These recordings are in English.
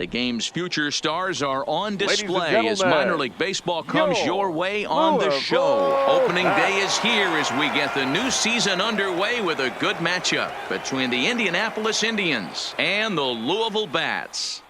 The game's future stars are on display as minor league baseball comes your way on the show. Opening day is here as we get the new season underway with a good matchup between the Indianapolis Indians and the Louisville Bats.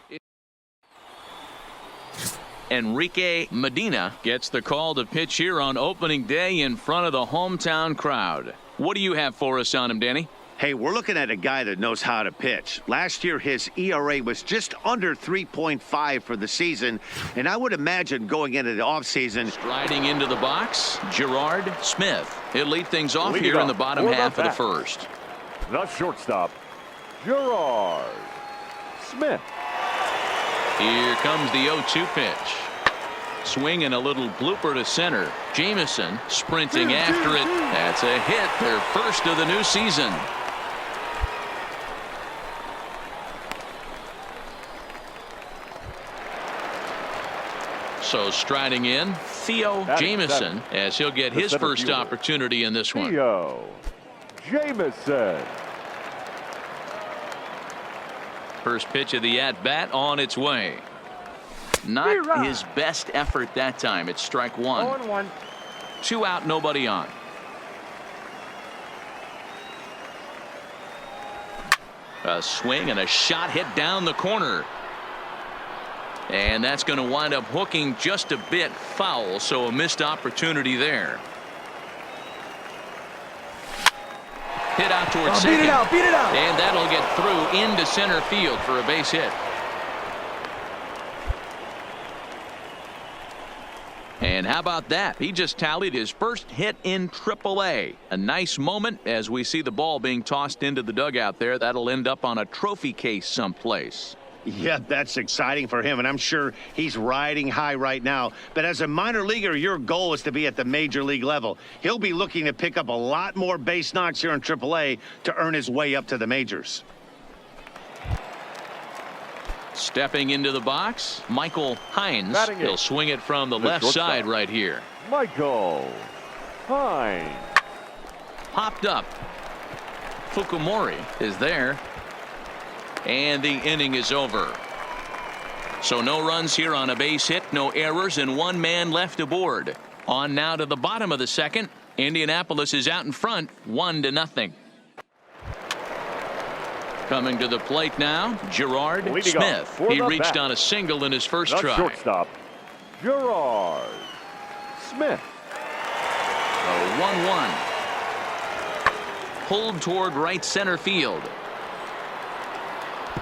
Enrique Medina gets the call to pitch here on opening day in front of the hometown crowd. What do you have for us on him, Danny? Hey, we're looking at a guy that knows how to pitch. Last year, his ERA was just under 3.5 for the season, and I would imagine going into the offseason. Striding into the box, Gerard Smith. He'll lead things off here in the bottom half of the first. The shortstop, Gerard Smith. Here comes the 0-2 pitch. Swing and a little blooper to center. Jamison sprinting after it. That's a hit, their first of the new season. So striding in, Theo Jamison, as he'll get his first opportunity in this one. Theo Jamison. First pitch of the at-bat on its way. Not his best effort that time. It's strike one. 0-1. 2 out, nobody on. A swing and a shot hit down the corner. And that's going to wind up hooking just a bit foul, so a missed opportunity there. Hit out towards second. Beat it out, beat it out. And that'll get through into center field for a base hit. And how about that? He just tallied his first hit in AAA. A nice moment as we see the ball being tossed into the dugout there. That'll end up on a trophy case someplace. Yeah, that's exciting for him, and I'm sure he's riding high right now. But as a minor leaguer, your goal is to be at the major league level. He'll be looking to pick up a lot more base knocks here in AAA to earn his way up to the majors. Stepping into the box, Michael Hines. He'll swing it from the left side right here. Michael Hines. Popped up. Fukumori is there. And the inning is over. So no runs here on a base hit, no errors, and 1 man left aboard. On now to the bottom of the second. Indianapolis is out in front, 1-0. Coming to the plate now, Gerard Smith. He reached on a single in his first try. Shortstop, Gerard Smith. A 1-1. Pulled toward right center field.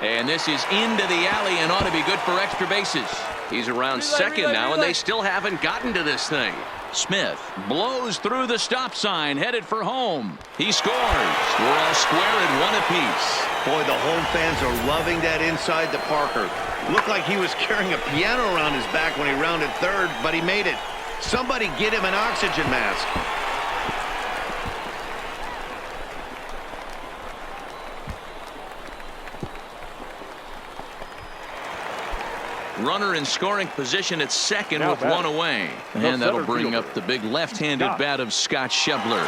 And this is into the alley and ought to be good for extra bases. He's around second now, and they still haven't gotten to this thing. Smith blows through the stop sign, headed for home. He scores. We're all square at 1 apiece. Boy, the home fans are loving that inside the Parker. Looked like he was carrying a piano around his back when he rounded third, but he made it. Somebody get him an oxygen mask. Runner in scoring position at second with 1 away. And that'll bring up the big left-handed bat of Scott Schebler.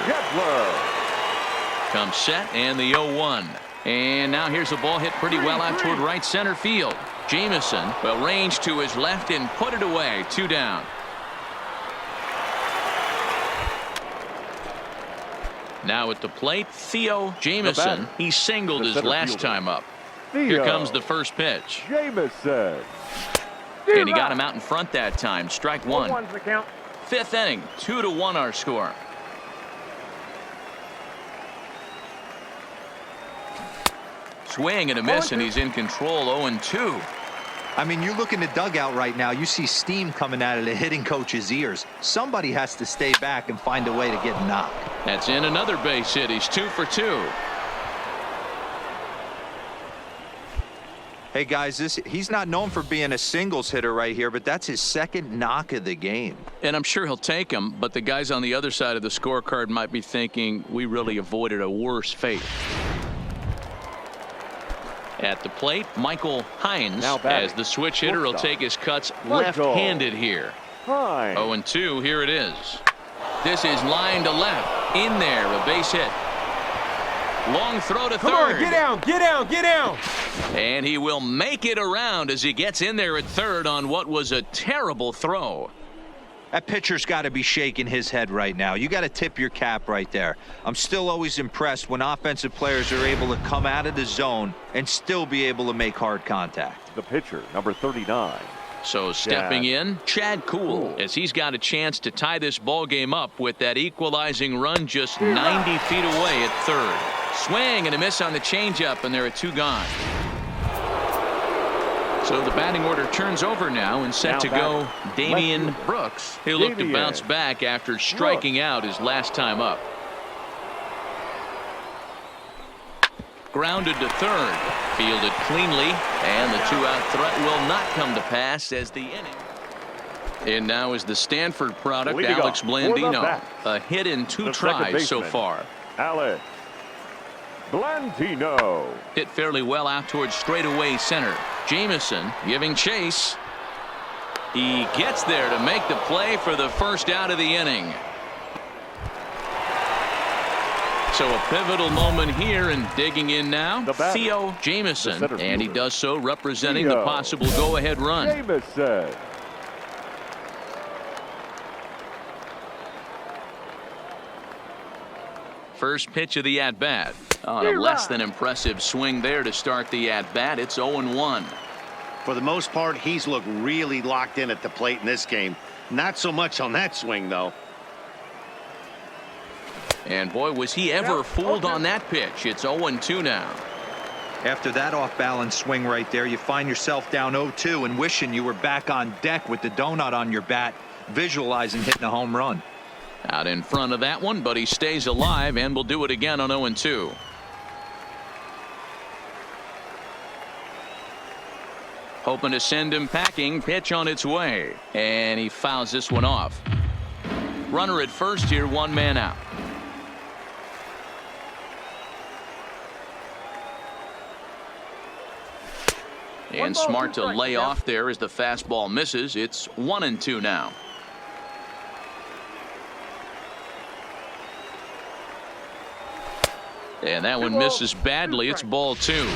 Comes set and the 0-1. And now here's a ball hit pretty well out toward right center field. Jamison will range to his left and put it away. 2 down. Now at the plate, Theo Jamison. He singled his last time up. Here comes the first pitch. Jamison. And he got him out in front that time. Strike 1. 1-1's the count. 5th inning, 2-1 our score. Swing and a miss, and he's in control. 0-2. I mean, you look in the dugout right now, you see steam coming out of the hitting coach's ears. Somebody has to stay back and find a way to get knocked. That's in another base hit. He's 2 for 2. Hey, guys, he's not known for being a singles hitter right here, but that's his second knock of the game. And I'm sure he'll take him, but the guys on the other side of the scorecard might be thinking we really avoided a worse fate. At the plate, Michael Hines, as the switch hitter, will take his cuts left-handed here. 0-2, here it is. This is line to left. In there, a base hit. Long throw to third. Come on, get down, get down, get down. And he will make it around as he gets in there at third on what was a terrible throw. That pitcher's got to be shaking his head right now. You got to tip your cap right there. I'm still always impressed when offensive players are able to come out of the zone and still be able to make hard contact. The pitcher, number 39. So stepping in, Chad Kuhl, as he's got a chance to tie this ball game up with that equalizing run just 90 feet away at third. Swing and a miss on the changeup, and there are two gone. So the batting order turns over now and set to go Damian Brooks. He'll look to bounce back after striking out his last time up. Grounded to third. Fielded cleanly, and the two-out threat will not come to pass as the inning. And now is the Stanford product, Alex Blandino. A hit in two tries so far. Alex Blandino. Hit fairly well out towards straightaway center. Jamison giving chase. He gets there to make the play for the first out of the inning. So a pivotal moment here, and digging in now, Theo Jamison, and he does so representing the possible go-ahead run. Jamison. First pitch of the at-bat. On a less than impressive swing there to start the at-bat. It's 0-1. For the most part, he's looked really locked in at the plate in this game. Not so much on that swing, though. And boy, was he ever fooled on that pitch. It's 0-2 now. After that off-balance swing right there, you find yourself down 0-2 and wishing you were back on deck with the donut on your bat, visualizing hitting a home run. Out in front of that one, but he stays alive and will do it again on 0-2. Hoping to send him packing. Pitch on its way, and he fouls this one off. Runner at first here, one man out. And smart to lay off there as the fastball misses. It's 1-2 now. And that one misses badly. It's ball two.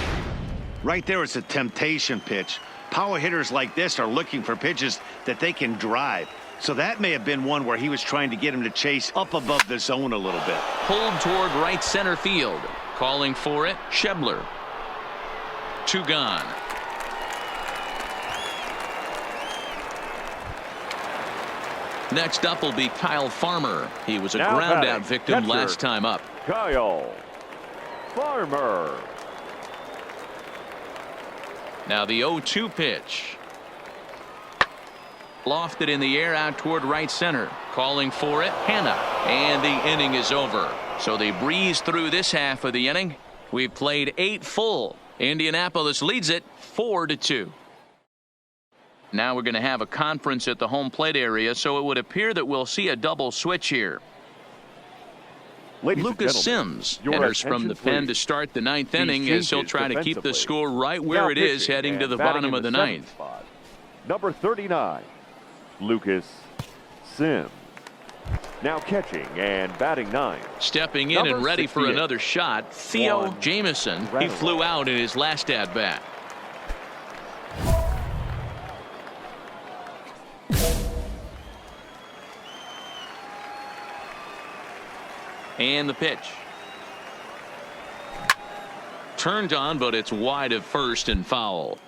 Right there, it's a temptation pitch. Power hitters like this are looking for pitches that they can drive. So that may have been one where he was trying to get him to chase up above the zone a little bit. Pulled toward right center field. Calling for it, Schebler. Two gone. Next up will be Kyle Farmer. He was a ground-out victim last time up. Kyle Farmer. Now the 0-2 pitch. Lofted in the air out toward right center. Calling for it, Hanna. And the inning is over. So they breeze through this half of the inning. We've played 8 full. Indianapolis leads it 4-2. Now we're going to have a conference at the home plate area, so it would appear that we'll see a double switch here. Lucas Sims enters from the pen to start the 9th inning as he'll try to keep the score right where it is heading to the bottom of the 9th. Number 39, Lucas Sims. Now catching and batting 9. Stepping in and ready for another shot, Theo Jamison. He flew out in his last at-bat. And the pitch. Turned on, but it's wide of first and foul.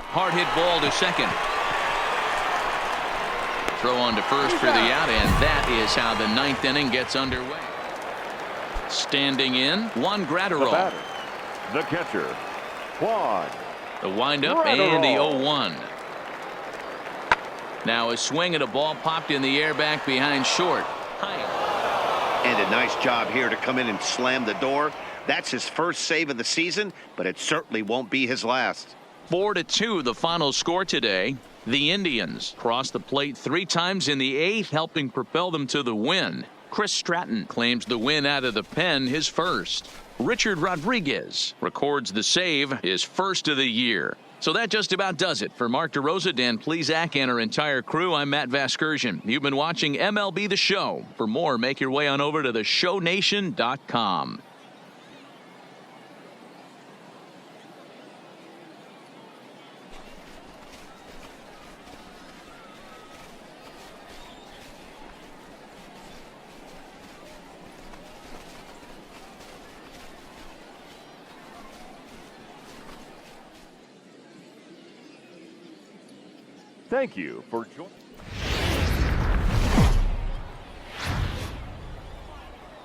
Hard hit ball to second. Throw on to first for the out, and that is how the 9th inning gets underway. Standing in, Juan Gratterall. The catcher, Juan. The windup and the 0-1. Now a swing at a ball popped in the air back behind short. And a nice job here to come in and slam the door. That's his first save of the season, but it certainly won't be his last. 4-2 the final score today. The Indians crossed the plate 3 times in the 8th, helping propel them to the win. Chris Stratton claims the win out of the pen, his first. Richard Rodriguez records the save, his first of the year. So that just about does it. For Mark DeRosa, Dan Plesac, and our entire crew, I'm Matt Vasgersian. You've been watching MLB The Show. For more, make your way on over to theshownation.com. Thank you for joining.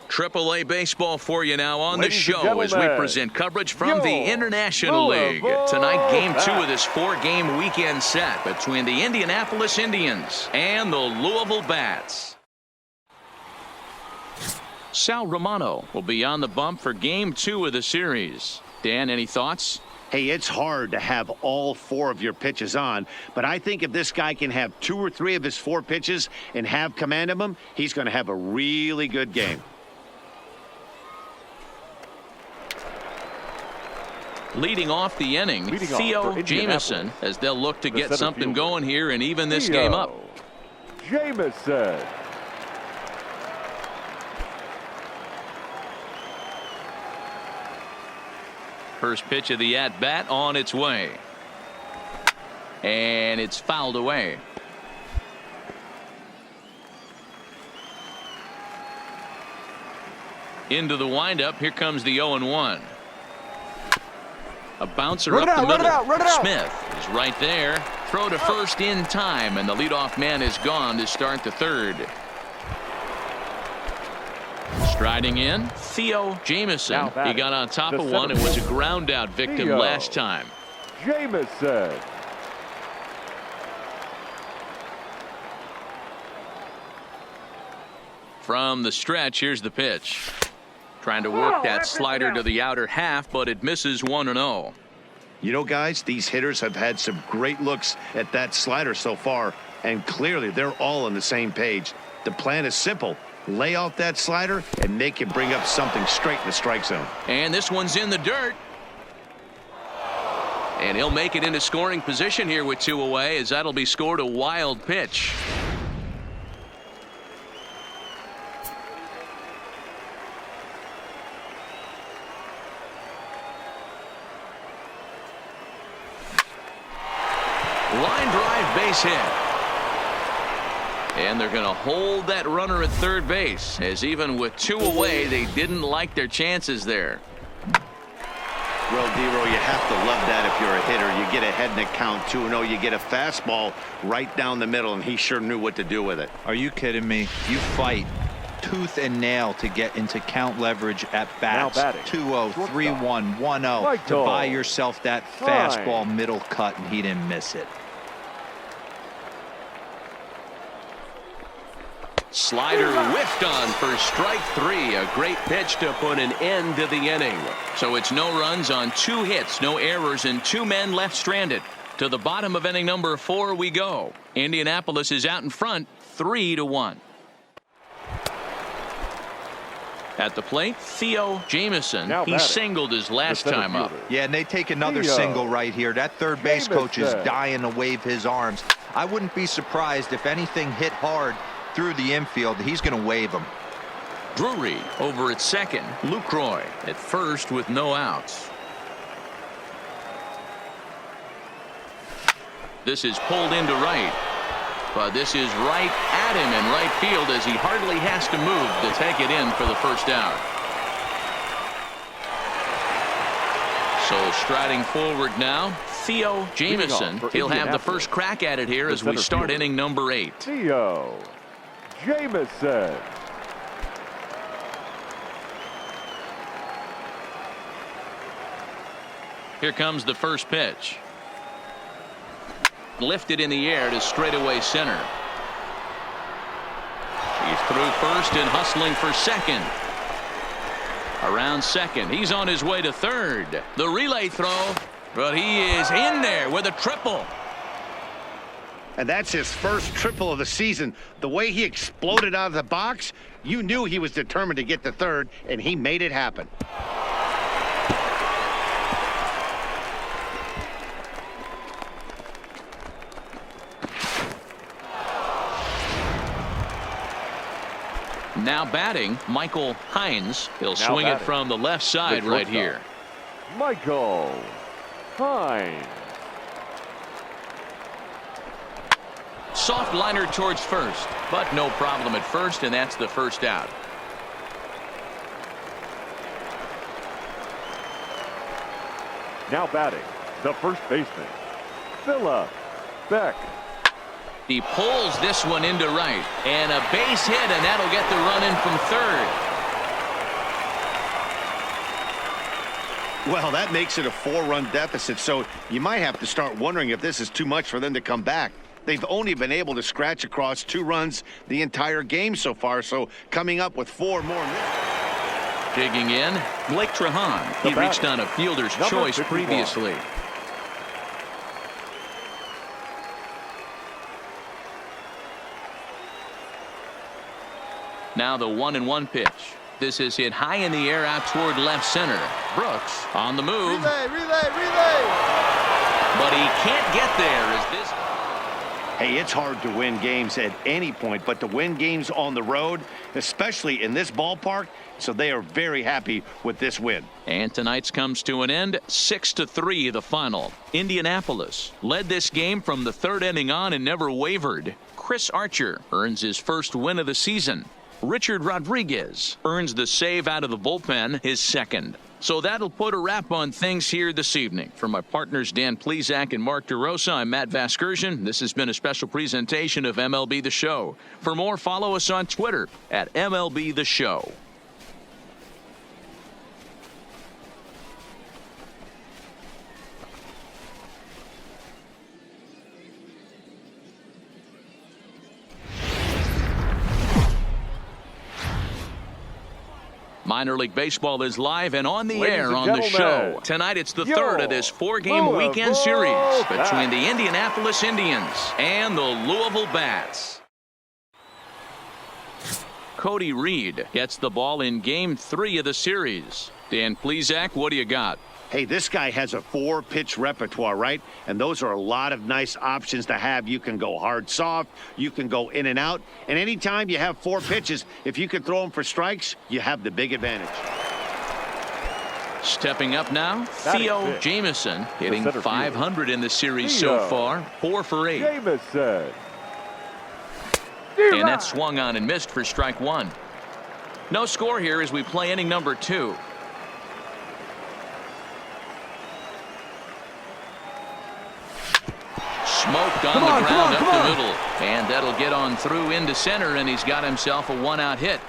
AAA baseball for you now on the Ladies and show as we gentlemen, present coverage from the your International League. Tonight, game 2 Bats. of this 4-game weekend set between the Indianapolis Indians and the Louisville Bats. Sal Romano will be on the bump for game 2 of the series. Dan, any thoughts? Hey, it's hard to have all 4 of your pitches on, but I think if this guy can have 2 or 3 of his 4 pitches and have command of them, he's going to have a really good game. Leading off the inning, Theo Jamieson, as they'll look to get something fielder, going here and even this game up. Jamieson. First pitch of the at-bat on its way. And it's fouled away. Into the windup. Here comes the 0-1. A bouncer up the middle. Smith is right there. Throw to first in time, and the leadoff man is gone to start the third. Striding in, Theo Jamieson. He got on top of one and was a ground out victim last time. Jamieson. From the stretch, here's the pitch. Trying to work that slider to the outer half, but it misses 1-0. You know, guys, these hitters have had some great looks at that slider so far, and clearly they're all on the same page. The plan is simple. Lay off that slider and make it bring up something straight in the strike zone. And this one's in the dirt. And he'll make it into scoring position here with 2 away, as that'll be scored a wild pitch. Line drive, base hit. And they're going to hold that runner at third base, as even with 2 away, they didn't like their chances there. Well, Dero, you have to love that if you're a hitter. You get ahead in the count 2-0. You get a fastball right down the middle, and he sure knew what to do with it. Are you kidding me? You fight tooth and nail to get into count leverage at bats. 2-0, 3-1, 1-0 to buy yourself that fastball middle cut, and he didn't miss it. Slider whiffed on for strike 3. A great pitch to put an end to the inning. So it's no runs on 2 hits, no errors, and 2 men left stranded. To the bottom of inning number 4 we go. Indianapolis is out in front, 3-1. At the plate, Theo Jamieson. He singled his last time up. Yeah, and they take another single right here. That third base coach is dying to wave his arms. I wouldn't be surprised if anything hit hard through the infield. He's going to wave him. Drury over at second. Lucroy at first with no outs. This is pulled into right. But this is right at him in right field, as he hardly has to move to take it in for the first out. So striding forward now, Theo Jamieson. He'll have the first crack at it here as we start inning number 8. Theo Jamieson. Here comes the first pitch. Lifted in the air to straightaway center. He's through first and hustling for second. Around second. He's on his way to third. The relay throw, but he is in there with a triple. And that's his first triple of the season. The way he exploded out of the box, you knew he was determined to get to third, and he made it happen. Now batting, Michael Hines. He'll Now swing it batting, from the left side right here. Michael Hines. Soft liner towards first, but no problem at first, and that's the first out. Now batting, the first baseman, Philip Beck. He pulls this one into right, and a base hit, and that'll get the run in from third. Well, that makes it a 4-run deficit, so you might have to start wondering if this is too much for them to come back. They've only been able to scratch across 2 runs the entire game so far, so coming up with 4 more minutes. Digging in, Blake Trahan. He reached on a fielder's choice 51. previously. Now the 1-1 pitch. This is hit high in the air out toward left center. Brooks on the move. Relay! But he can't get there as this. Hey, it's hard to win games at any point, but to win games on the road, especially in this ballpark, so they are very happy with this win. And tonight's comes to an end, 6-3 the final. Indianapolis led this game from the 3rd inning on and never wavered. Chris Archer earns his first win of the season. Richard Rodriguez earns the save out of the bullpen, his second. So that'll put a wrap on things here this evening. For my partners Dan Plesac and Mark DeRosa, I'm Matt Vasgersian. This has been a special presentation of MLB The Show. For more, follow us on Twitter at MLB The Show. Minor League Baseball is live and on the Ladies air and on the gentlemen, show. Tonight it's the your 3rd of this 4-game Louisville weekend series between the Bats. Indianapolis Indians and the Louisville Bats. Cody Reed gets the ball in Game 3 of the series. Dan Plesac, what do you got? Hey, this guy has a 4-pitch repertoire, right? And those are a lot of nice options to have. You can go hard, soft. You can go in and out. And anytime you have 4 pitches, if you can throw them for strikes, you have the big advantage. Stepping up now, Theo Jamieson hitting center .500 in the series Theo so far, 4 for 8. Jamieson. And that swung on and missed for strike 1. No score here as we play inning number 2. Smoked on the ground up the middle. And that'll get on through into center, and he's got himself a 1-out hit.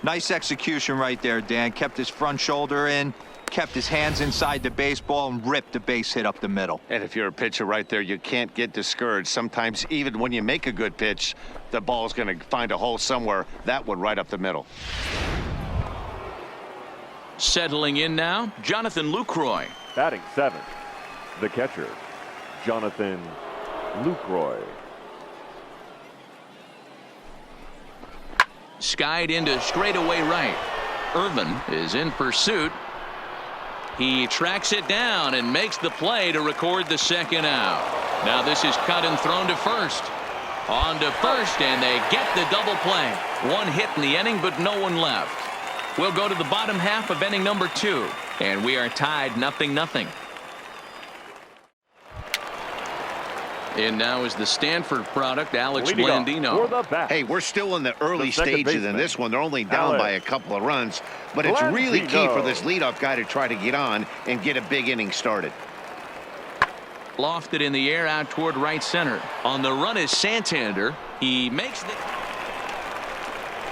Nice execution right there, Dan. Kept his front shoulder in, kept his hands inside the baseball, and ripped the base hit up the middle. And if you're a pitcher right there, you can't get discouraged. Sometimes even when you make a good pitch, the ball's going to find a hole somewhere. That one right up the middle. Settling in now, Jonathan Lucroy. Batting 7th, the catcher, Jonathan Lucroy. Skied into straightaway right. Irvin is in pursuit. He tracks it down and makes the play to record the 2nd out. Now this is cut and thrown to first. On to first, and they get the double play. 1 hit in the inning, but no one left. We'll go to the bottom half of inning number 2, and we are tied 0-0. And now is the Stanford product, Alex Leading off Blandino. for the Bats, Hey, we're still in the early the second stages in baseman, this one. They're only down Alex by a couple of runs, but it's really key Blandino. for this leadoff guy to try to get on and get a big inning started. Lofted in the air out toward right center. On the run is Santander. He makes the...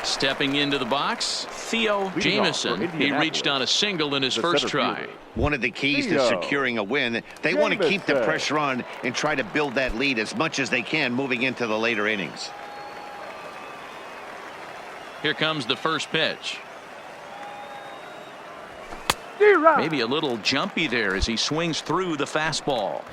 Stepping into the box, Theo Leading Jamieson. off for He reached on a single in his the first center try. fielder, One of the keys to Theo securing a win, they want to keep the Jamieson. pressure on and try to build that lead as much as they can moving into the later innings. Here comes the first pitch. Maybe a little jumpy there as he swings through the fastball.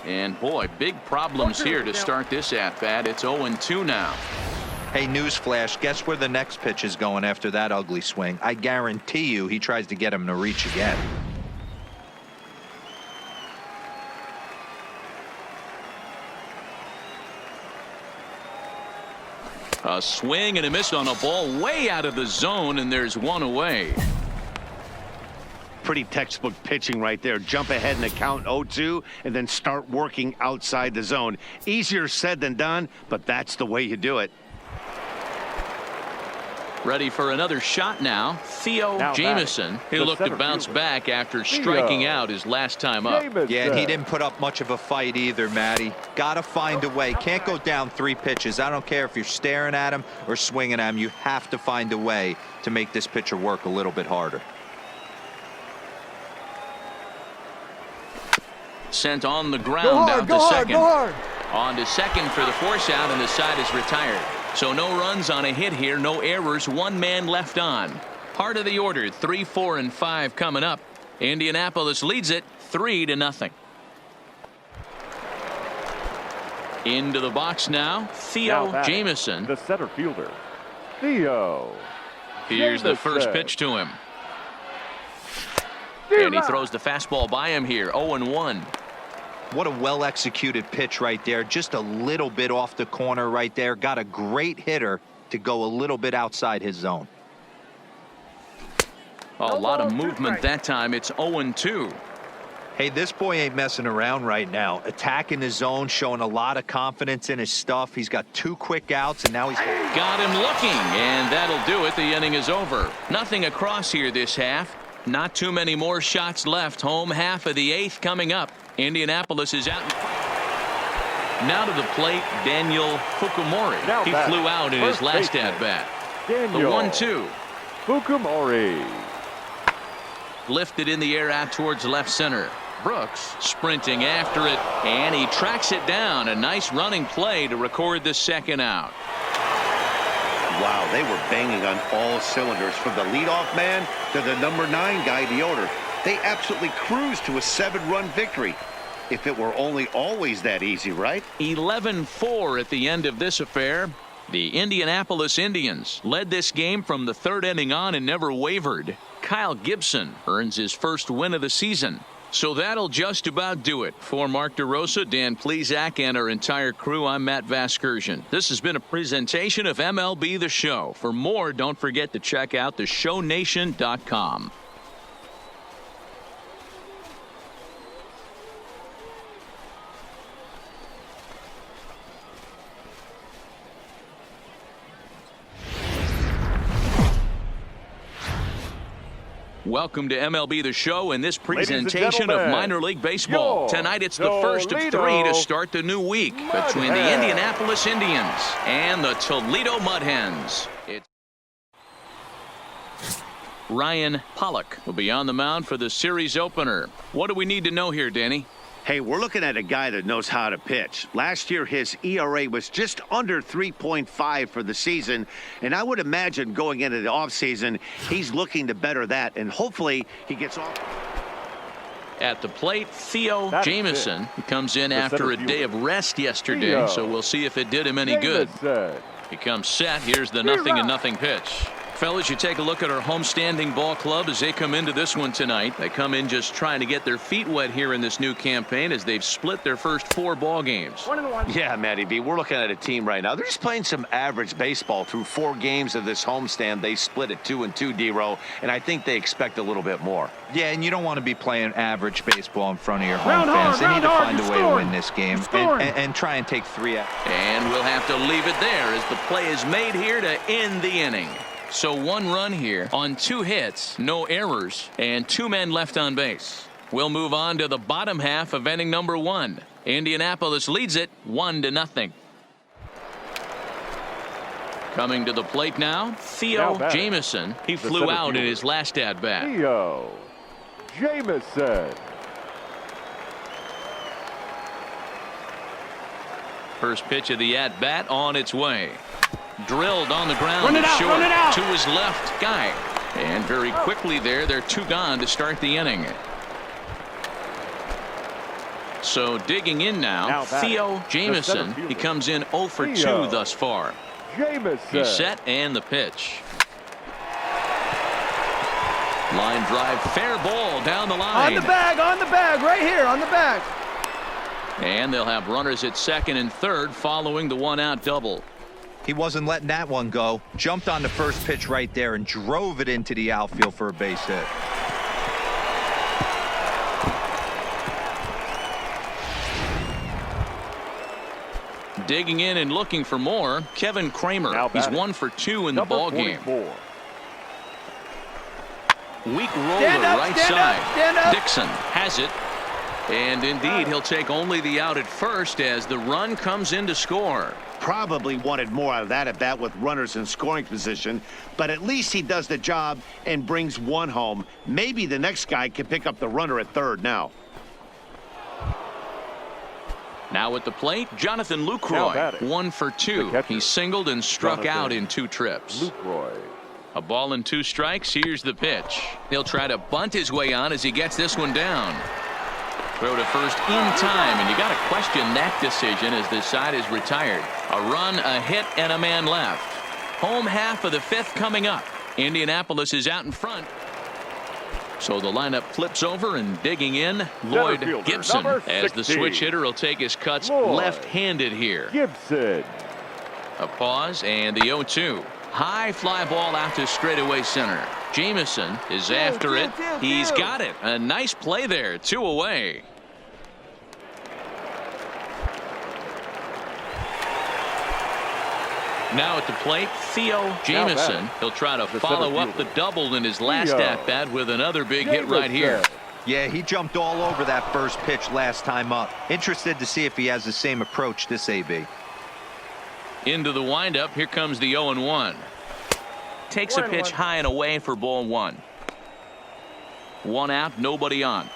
And boy, big problems here to start this at bat. It's 0-2 now. Hey, newsflash, guess where the next pitch is going after that ugly swing? I guarantee you he tries to get him to reach again. A swing and a miss on a ball way out of the zone, and there's one away. Pretty textbook pitching right there. Jump ahead in the count 0-2 and then start working outside the zone. Easier said than done, but that's the way you do it. Ready for another shot now. Theo Jamieson. He looked to bounce back after striking out his last time up. Yeah, and he didn't put up much of a fight either, Matty. Got to find a way. Can't go down 3 pitches. I don't care if you're staring at him or swinging at him. You have to find a way to make this pitcher work a little bit harder. Sent on the ground out to second. On to second for the force out, and the side is retired. So no runs on a hit here, no errors, 1 man left on. Heart of the order, 3, 4, and 5 coming up. Indianapolis leads it 3-0. Into the box now, Theo Jamieson. The center fielder, Theo. Here's the first pitch to him. And he throws the fastball by him here, 0-1. What a well-executed pitch right there. Just a little bit off the corner right there. Got a great hitter to go a little bit outside his zone. A lot of movement that time. It's 0-2. Hey, this boy ain't messing around right now. Attacking his zone, showing a lot of confidence in his stuff. He's got 2 quick outs, and now he's got him looking, and that'll do it. The inning is over. Nothing across here this half. Not too many more shots left. Home half of the 8th coming up. Indianapolis is out. Now to the plate, Daniel Fukumori. He flew out in his last at-bat. The 1-2. Fukumori. Lifted in the air out towards left center. Brooks sprinting after it, and he tracks it down. A nice running play to record the second out. Wow, they were banging on all cylinders, from the leadoff man to the number 9 guy, the order. They absolutely cruised to a 7-run victory. If it were only always that easy, right? 11-4 at the end of this affair. The Indianapolis Indians led this game from the 3rd inning on and never wavered. Kyle Gibson earns his first win of the season. So that'll just about do it. For Mark DeRosa, Dan Plesac, and our entire crew, I'm Matt Vasgersian. This has been a presentation of MLB The Show. For more, don't forget to check out theshownation.com. Welcome to MLB The Show and this presentation of minor league baseball. Tonight it's the first of 3 to start the new week between the Indianapolis Indians and the Toledo Mud Hens. Ryan Pollock will be on the mound for the series opener. What do we need to know here, Danny? Hey, we're looking at a guy that knows how to pitch. Last year, his ERA was just under 3.5 for the season, and I would imagine going into the offseason, he's looking to better that, and hopefully he gets off. At the plate, Theo Jamieson. He comes in after a day of rest yesterday, so we'll see if it did him any good. He comes set. Here's the 0-0 pitch. Fellas, you take a look at our homestanding ball club as they come into this one tonight. They come in just trying to get their feet wet here in this new campaign as they've split their first 4 ball games. Yeah, Matty B, we're looking at a team right now. They're just playing some average baseball through 4 games of this homestand. They split at 2-2, D-Row, and I think they expect a little bit more. Yeah, and you don't want to be playing average baseball in front of your home fans. They need to find a way to win this game and try and take 3 out. And we'll have to leave it there as the play is made here to end the inning. So 1 run here on 2 hits, no errors, and 2 men left on base. We'll move on to the bottom half of inning number 1. Indianapolis leads it 1-0. Coming to the plate now, Theo Jamieson. He flew out in his last at-bat. Theo Jamieson. First pitch of the at-bat on its way. Drilled on the ground to short to his left guy. And very quickly they're 2 gone to start the inning. So digging in now, Theo Jamieson. He comes in 0 for 2 thus far. Jamison. He's set and the pitch. Line drive, fair ball down the line. On the bag, right here, on the bag. And they'll have runners at second and third following the one-out double. He wasn't letting that one go. Jumped on the first pitch right there and drove it into the outfield for a base hit. Digging in and looking for more, Kevin Kramer. He's 1 for 2 in the ball game. Weak roller right side. Dixon has it. And indeed, he'll take only the out at first as the run comes in to score. Probably wanted more out of that at bat with runners in scoring position, but at least he does the job and brings one home. Maybe the next guy can pick up the runner at third now. Now at the plate, Jonathan Lucroy. 1 for 2. He singled and struck out in 2 trips. Lucroy. A ball and 2 strikes. Here's the pitch. He'll try to bunt his way on as he gets this one down. Throw to first in time, and you got to question that decision as this side is retired. A run, a hit, and a man left. Home half of the 5th coming up. Indianapolis is out in front. So the lineup flips over, and digging in, Lloyd Gibson, as the switch hitter will take his cuts left-handed here. Gibson. A pause, and the 0-2. High fly ball out to straightaway center. Jamison is after it. He's got it. A nice play there. 2 away. Now at the plate, Theo Jamison. He'll try to follow up the double in his last at-bat with another big hit right here. Yeah, he jumped all over that first pitch last time up. Interested to see if he has the same approach this AB. Into the windup. Here comes the 0-1. Takes a pitch high and away for ball 1. 1 out, nobody on.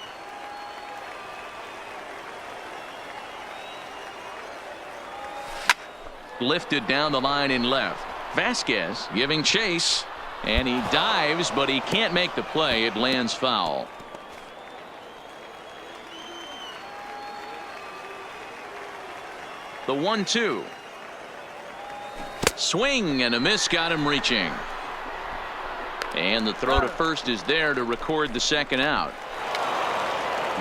Lifted down the line in left. Vasquez giving chase, and he dives, but he can't make the play. It lands foul. The 1-2. Swing and a miss got him reaching. And the throw to first is there to record the second out.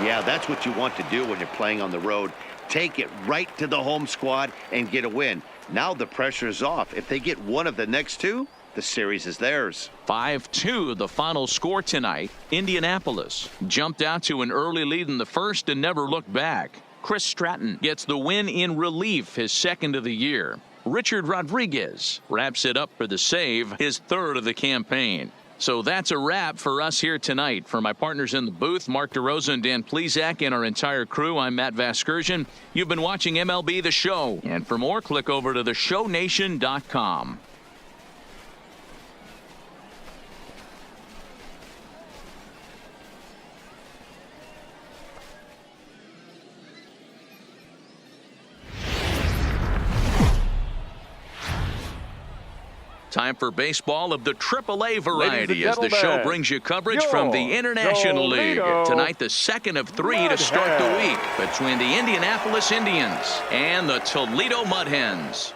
Yeah, that's what you want to do when you're playing on the road. Take it right to the home squad and get a win. Now the pressure is off. If they get one of the next 2, the series is theirs. 5-2 the final score tonight. Indianapolis jumped out to an early lead in the first and never looked back. Chris Stratton gets the win in relief, his 2nd of the year. Richard Rodriguez wraps it up for the save, his 3rd of the campaign. So that's a wrap for us here tonight. For my partners in the booth, Mark DeRosa and Dan Plesac, and our entire crew, I'm Matt Vasgersian. You've been watching MLB The Show. And for more, click over to theshownation.com. Time for baseball of the AAA variety as the show brings you coverage from the International League. Tonight, the 2nd of 3 to start the week between the Indianapolis Indians and the Toledo Mud Hens.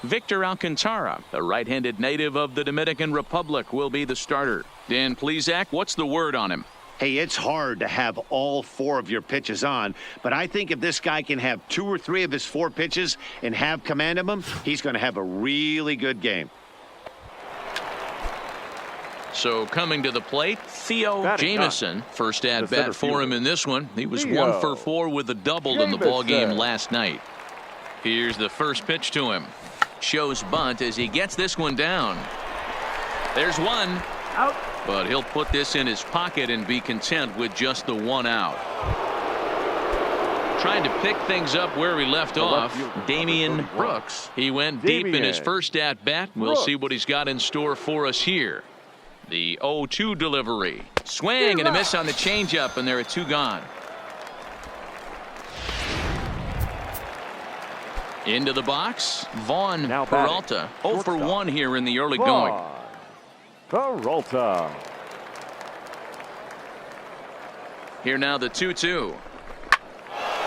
Victor Alcantara, the right-handed native of the Dominican Republic, will be the starter. Dan Plesac, what's the word on him? Hey, it's hard to have all 4 of your pitches on, but I think if this guy can have 2 or 3 of his 4 pitches and have command of them, he's going to have a really good game. So coming to the plate, Theo Jamison. First at bat for him in this one. He was 1 for 4 with a double in the ball game last night. Here's the first pitch to him. Shows bunt as he gets this one down. There's one. Out. But he'll put this in his pocket and be content with just the 1 out. Trying to pick things up where he left off, Damian Brooks. He went deep in his first at bat. We'll see what he's got in store for us here. The 0-2 delivery. Swing and a miss on the changeup, and there are 2 gone. Into the box, Vaughn Peralta. 0 for 1 here in the early going. Peralta. Here now the 2-2.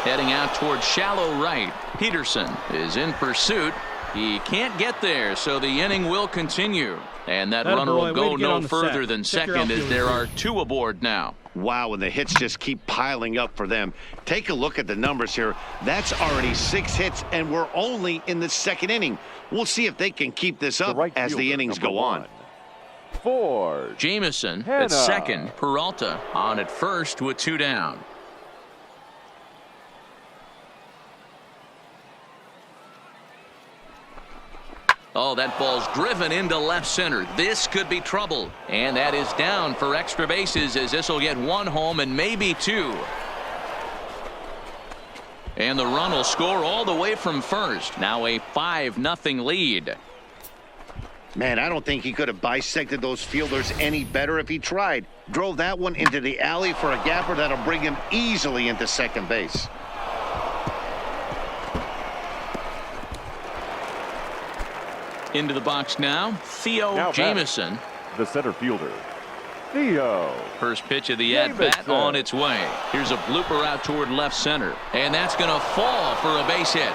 Heading out towards shallow right. Peterson is in pursuit. He can't get there, so the inning will continue. And that runner will go no further than second as there are 2 aboard now. Wow, and the hits just keep piling up for them. Take a look at the numbers here. That's already 6 hits, and we're only in the 2nd inning. We'll see if they can keep this up as the innings go on. Ford. Jamison at second. Peralta on at first with 2 down. Oh, that ball's driven into left center. This could be trouble. And that is down for extra bases as this will get 1 home and maybe 2. And the run will score all the way from first. Now a 5-0 lead. Man, I don't think he could have bisected those fielders any better if he tried. Drove that one into the alley for a gapper that'll bring him easily into second base. Into the box now, Theo Jamison. The center fielder, Theo. First pitch of the at-bat on its way. Here's a blooper out toward left center. And that's going to fall for a base hit.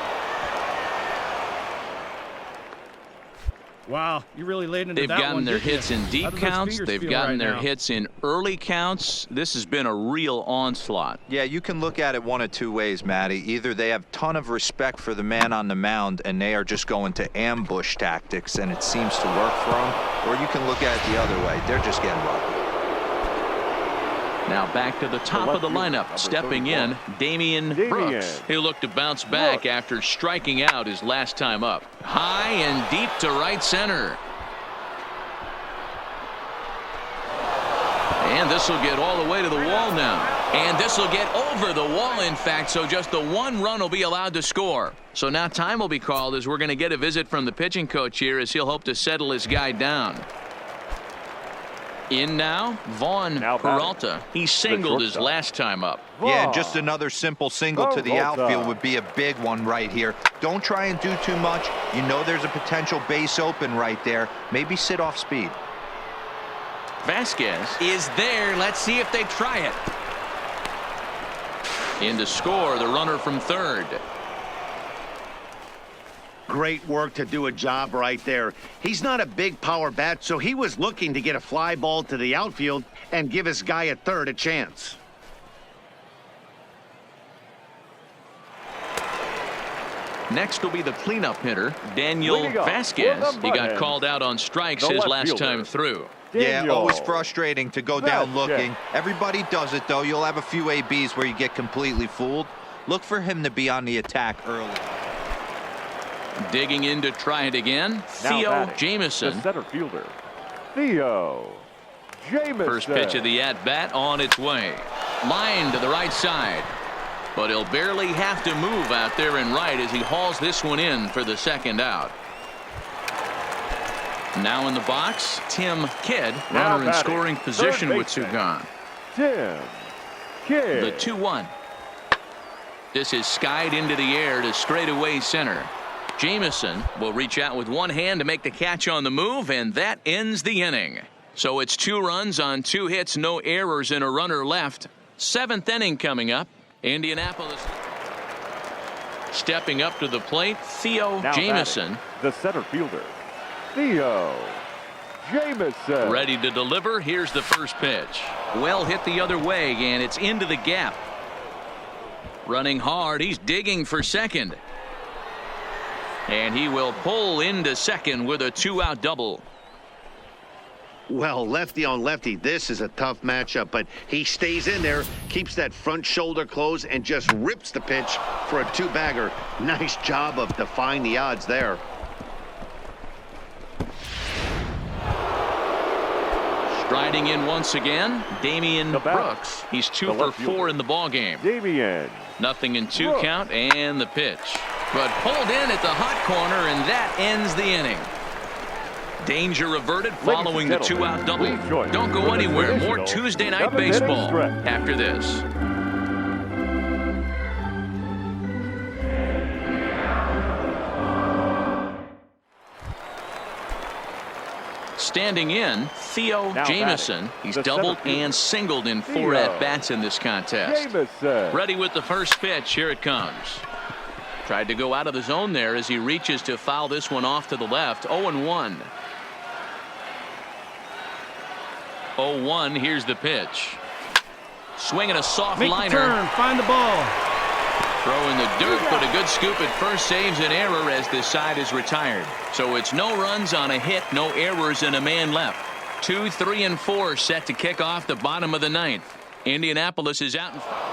Wow, you really laid into They've that one. They've gotten their hits in deep counts. They've gotten their hits in early counts. This has been a real onslaught. Yeah, you can look at it one of 2 ways, Matty. Either they have a ton of respect for the man on the mound and they are just going to ambush tactics and it seems to work for them, or you can look at it the other way. They're just getting lucky. Now back to the top of the lineup. Stepping in, Damian Brooks. He'll look to bounce back after striking out his last time up. High and deep to right center. And this will get all the way to the wall now. And this will get over the wall, in fact, so just the 1 run will be allowed to score. So now time will be called as we're going to get a visit from the pitching coach here as he'll hope to settle his guy down. In now, Vaughn Peralta. He singled his last time up. Yeah, and just another simple single to the outfield would be a big one right here. Don't try and do too much. You know there's a potential base open right there. Maybe sit off speed. Vasquez is there. Let's see if they try it. In to score, the runner from third. Great work to do a job right there. He's not a big power bat, so he was looking to get a fly ball to the outfield and give his guy at third a chance. Next will be the cleanup hitter, Daniel Vasquez. He got called out on strikes his last time through. Yeah, always frustrating to go down looking. Everybody does it, though. You'll have a few ABs where you get completely fooled. Look for him to be on the attack early. Digging in to try it again, Theo Jamison. The center fielder, Theo Jamison. First pitch of the at-bat on its way. Line to the right side. But he'll barely have to move out there in right as he hauls this one in for the 2nd out. Now in the box, Tim Kidd, runner in scoring position with 2 gone. Tim Kidd. The 2-1. This is skied into the air to straightaway center. Jamison will reach out with 1 hand to make the catch on the move, and that ends the inning. So it's 2 runs on 2 hits, no errors, and a runner left. 7th inning coming up. Indianapolis stepping up to the plate, Theo Jamison. The center fielder, Theo Jamison. Ready to deliver. Here's the first pitch. Well hit the other way, and it's into the gap. Running hard, he's digging for second. And he will pull into second with a 2-out double. Well, lefty on lefty, this is a tough matchup, but he stays in there, keeps that front shoulder closed, and just rips the pitch for a 2-bagger. Nice job of defying the odds there. Striding in once again, Damian Brooks. He's 2 for 4 in the ballgame. Damian. Nothing in 2 count, and the pitch. But pulled in at the hot corner, and that ends the inning. Danger averted following the 2-out double. Don't go anywhere. More Tuesday Night Baseball after this. Standing in, Theo Now Jamieson. batting, He's the doubled center fielder, and singled in 4 Theo at-bats in this contest. Jamieson. Ready with the first pitch. Here it comes. Tried to go out of the zone there as he reaches to foul this one off to the left. 0-1. 0-1. Here's the pitch. Swinging a soft Make the liner. turn, find the ball. Throw in the dirt, but a good scoop at first saves an error as this side is retired. So it's no runs on a hit, no errors, and a man left. 2, 3, and 4 set to kick off the bottom of the 9th. Indianapolis is out in front.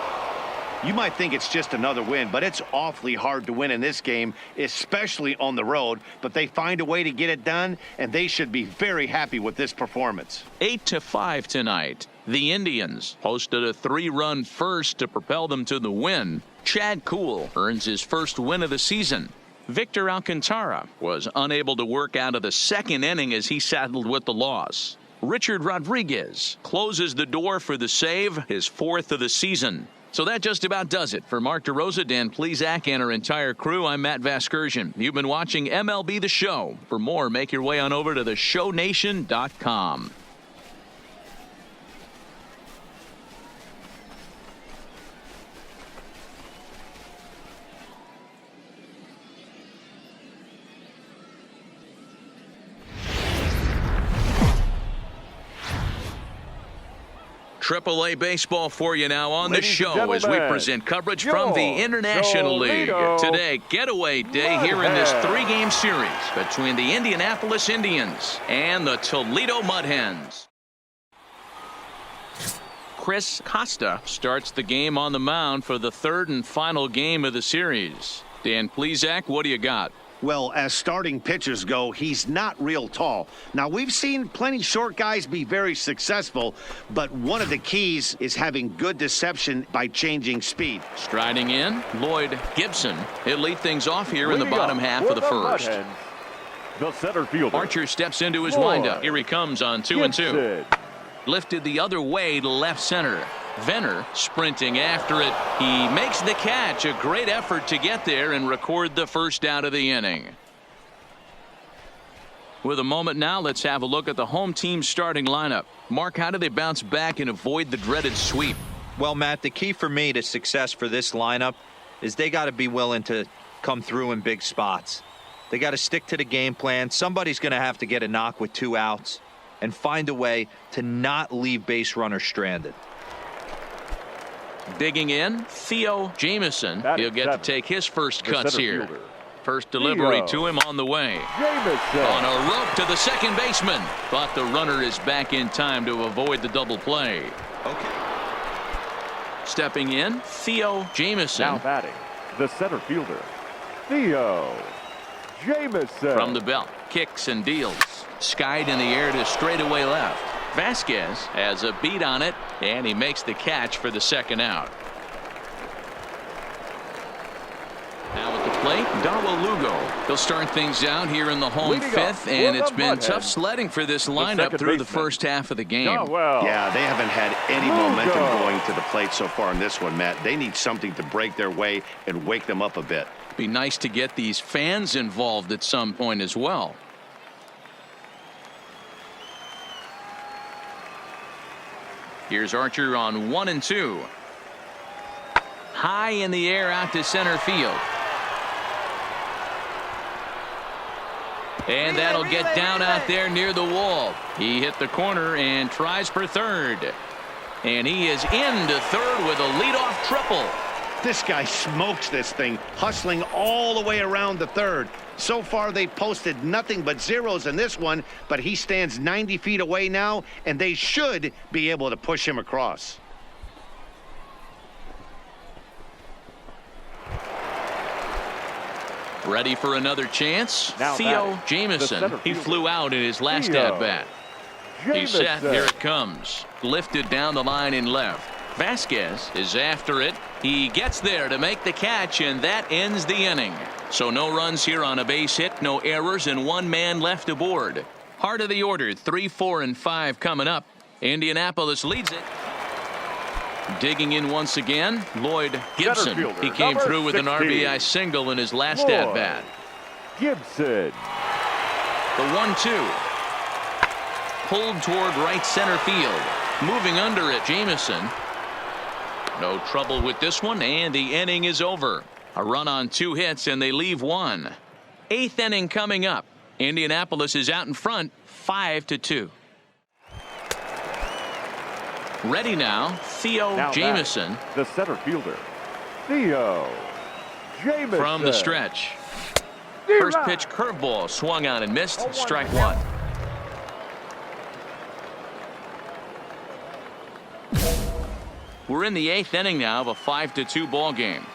You might think it's just another win, but it's awfully hard to win in this game, especially on the road. But they find a way to get it done, and they should be very happy with this performance. 8-5 tonight. The Indians hosted a 3-run first to propel them to the win. Chad Kuhl earns his first win of the season. Victor Alcantara was unable to work out of the second inning as he saddled with the loss. Richard Rodriguez closes the door for the save, his 4th of the season. So that just about does it. For Mark DeRosa, Dan Plesac, and our entire crew, I'm Matt Vasgersian. You've been watching MLB The Show. For more, make your way on over to theshownation.com. AAA baseball for you now on the Ladies and show as we gentlemen, present coverage from the your International League. Toledo Today, getaway day here in this Mudhens. 3-game series between the Indianapolis Indians and the Toledo Mudhens. Chris Costa starts the game on the mound for the 3rd and final game of the series. Dan Plesac, what do you got? Well, as starting pitchers go, he's not real tall. Now, we've seen plenty short guys be very successful, but one of the keys is having good deception by changing speed. Striding in, Lloyd Gibson. He'll lead things off here in the Leading bottom off half for of the first. Mudhens, the center fielder. Archer steps into his Lloyd windup. Here he comes on 2-2. Gibson. Lifted the other way to left center. Venner sprinting after it. He makes the catch. A great effort to get there and record the first out of the inning. With a moment now, let's have a look at the home team starting lineup. Mark, how do they bounce back and avoid the dreaded sweep? Well, Matt, the key for me to success for this lineup is they got to be willing to come through in big spots. They got to stick to the game plan. Somebody's going to have to get a knock with 2 outs and find a way to not leave base runners stranded. Digging in, Theo Jamieson. Batting He'll get to seventh, take his first the cuts center here. fielder, First delivery Theo to him on the way. Jamieson. On a rope to the second baseman. But the runner is back in time to avoid the double play. Okay. Stepping in, Theo Jamieson. Now batting, the center fielder, Theo Jamieson. From the belt, kicks and deals. Skied in the air to straightaway left. Vasquez has a beat on it, and he makes the catch for the second out. Now at the plate, Dawa Lugo. He'll start things out here in the home Leading off 5th, for and the it's been Mudhens, tough sledding for this lineup second through the baseman. first half of the game. Yeah, they haven't had any Lugo. momentum going to the plate so far in this one, Matt. They need something to break their way and wake them up a bit. Be nice to get these fans involved at some point as well. Here's Archer on 1-2. High in the air out to center field. And that'll get down out there near the wall. He hit the corner and tries for third. And he is into third with a leadoff triple. This guy smokes this thing, hustling all the way around the third. So far, they posted nothing but zeros in this one, but he stands 90 feet away now, and they should be able to push him across. Ready for another chance? Now Theo batting, the Jamieson. center He fielder, flew out in his last Theo at-bat. He's set. Jamieson. Here it comes. Lifted down the line in left. Vasquez is after it. He gets there to make the catch, and that ends the inning. So no runs here on a base hit, no errors, and 1 man left aboard. Heart of the order, 3, 4, and 5 coming up. Indianapolis leads it. Digging in once again, Lloyd Gibson. fielder, He came number through with an 16. RBI single in his last Lloyd at-bat. Gibson. The 1-2. pulled toward right center field. Moving under it, Jameson. No trouble with this one, and the inning is over. A run on 2 hits, and they leave 1. 8th inning coming up. Indianapolis is out in front, 5-2. Ready now, Theo Now Jameson. the center fielder, Theo Jameson. From the stretch. First pitch curveball swung on and missed. Strike 1. We're in the 8th inning now of a 5-2 ball game.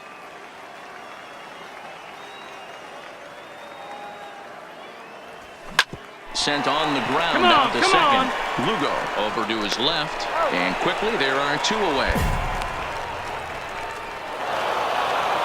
Sent on the ground out to second. Lugo over to his left, and quickly there are 2 away.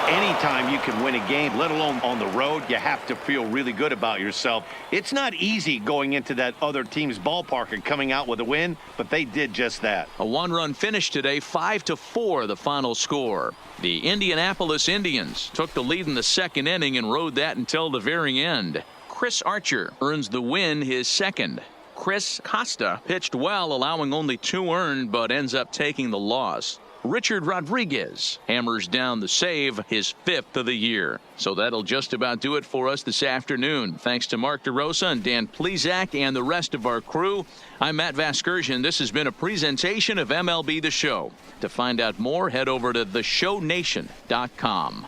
Anytime you can win a game, let alone on the road, you have to feel really good about yourself. It's not easy going into that other team's ballpark and coming out with a win, but they did just that. A 1-run finish today, 5-4 the final score. The Indianapolis Indians took the lead in the 2nd inning and rode that until the very end. Chris Archer earns the win, his 2nd. Chris Costa pitched well, allowing only 2 earned, but ends up taking the loss. Richard Rodriguez hammers down the save, his 5th of the year. So that'll just about do it for us this afternoon. Thanks to Mark DeRosa and Dan Plesac and the rest of our crew. I'm Matt Vasgersian. This has been a presentation of MLB The Show. To find out more, head over to theshownation.com.